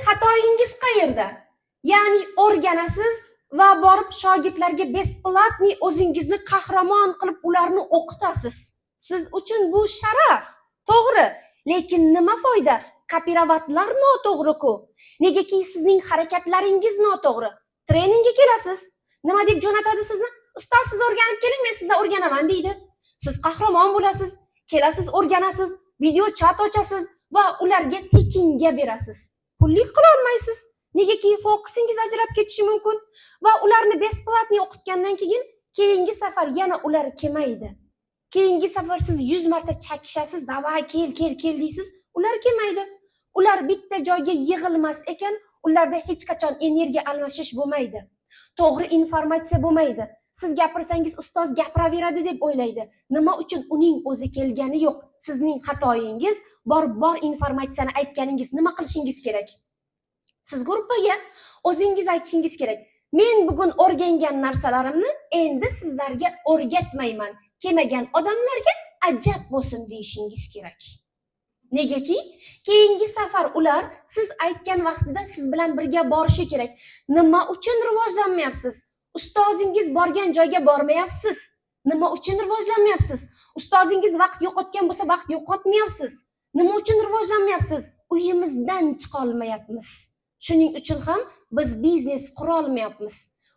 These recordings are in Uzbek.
xatoyingiz qayerda? Ya'ni o'rganasiz va borib shogirdlarga besplatniy o'zingizni qahramon qilib ularni o'qitasiz. Siz uchun bu sharaf, to'g'ri. Lekin nima foyda? Kapirovatlar noto'g'ri-ku. Negaki sizning harakatlaringiz noto'g'ri. Treningga kelasiz. Nima deb jo'natadi sizni? Ustoz, siz o'rganib keling, men sizdan o'rganaman deydi. Siz qahramon bo'lasiz, kelasiz, o'rganasiz, video chat ochasiz va ularga tekinga berasiz. Pullik qila olmaysiz. Negaki fokusingiz ajrab ketishi mumkin va ularni besplatniy o'qitgandan keyin keyingi safar yana ular kelmaydi. Keyingi safar siz 100 marta chakishasiz, "Davay, kel" deysiz, ular kelmaydi. Ular bitta joyga yig'ilmas ekan, ularda hech qachon energiya almashish bo'lmaydi. To'g'ri informatsiya bo'lmaydi. Siz gapirsangiz ustoz gapiraveradi deb o'ylaydi. Nima uchun? Uning o'zi kelgani yo'q. Sizning xatoyingiz bor informatsiyani aytganingiz. Nima qilishingiz kerak? Siz gruppaga o'zingiz aytishingiz kerak. Men bugun o'rgangan narsalarimni endi sizlarga o'rgatmayman. Kelmagan odamlarga ajab bo'lsin deyishingiz kerak. Negaki keyingi safar ular siz aytgan vaqtida siz bilan birga borishi kerak. Nima uchun rivojlanmayapsiz? Ustozingiz borgan joyga bormayapsiz. Nima uchun rivojlanmayapsiz? Ustozingiz vaqt yo'qotgan bo'lsa vaqt yo'qotmayapsiz. Nima uchun rivojlanmayapsiz? Uyimizdan chiqa olmayapmiz. Shuning uchun ham biz biznes qura olmayapmiz.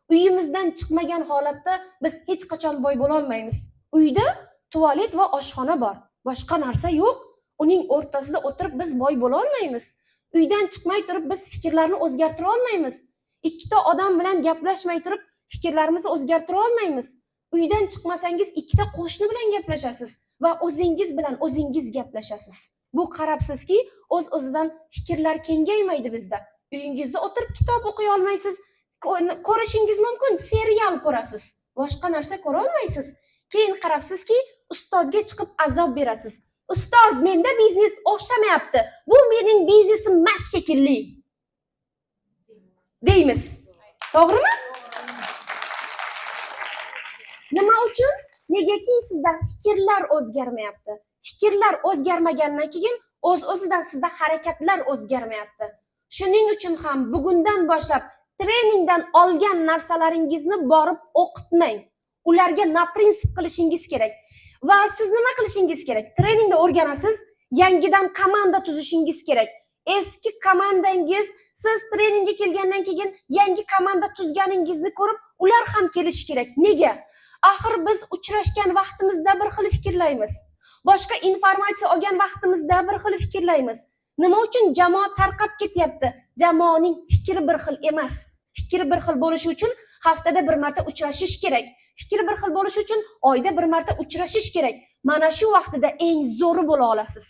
Uyimizdan chiqmagan holatda biz hech qachon boy bo'la olmaymiz. Uyda tualet va oshxona bor. Boshqa narsa yo'q. Uning o'rtasida o'tirib biz boy bo'la olmaymiz. Uydan chiqmay turib biz fikrlarni o'zgartira olmaymiz. Ikkita odam bilan gaplashmay turib fikrlarimizni o'zgartira olmaymiz. Uydan chiqmasangiz ikkita qo'shni bilan gaplashasiz va o'zingiz bilan o'zingiz gaplashasiz. Bu qarabsizki, o'z-o'zidan fikrlar kengaymaydi bizda. Uyingizda o'tirib kitob o'qiy olmaysiz. Ko'rishingiz mumkin, serial ko'rasiz. Boshqa narsa ko'ra olmaysiz. Keyin qarabsizki, ustozga chiqib azob berasiz. Ustoz, menda biznes o'xshamayapti. Bu mening biznesim emas shekilli. Deymiz. To'g'rimi? Nima uchun? Negaki sizda fikrlar o'zgarmayapti. Fikrlar o'zgarmagandan keyin o'z-o'zidan sizda harakatlar o'zgarmayapti. Shuning uchun ham bugundan boshlab treningdan olgan narsalaringizni borib o'qitmang. Ularga naprinsip qilishingiz kerak. Va siz nima qilishingiz kerak? Treningda o'rganasiz, yangidan komanda tuzishingiz kerak. Eski komandangiz siz treningga kelgandan keyin yangi komanda tuzganingizni ko'rib, ular ham kelishi kerak. Nega? Axir biz uchrashgan vaqtimizda bir xil fikrlaymiz. Boshqa informatsiya olgan vaqtimizda bir xil fikrlaymiz. Nima uchun jamoa tarqab ketyapti? Jamoaning fikri bir xil emas. Fikri bir xil bo'lishi uchun haftada bir marta uchrashish kerak. Fikri bir xil bo'lishi uchun oyda bir marta uchrashish kerak. Mana shu vaqtida eng zo'ri bo'la olasiz.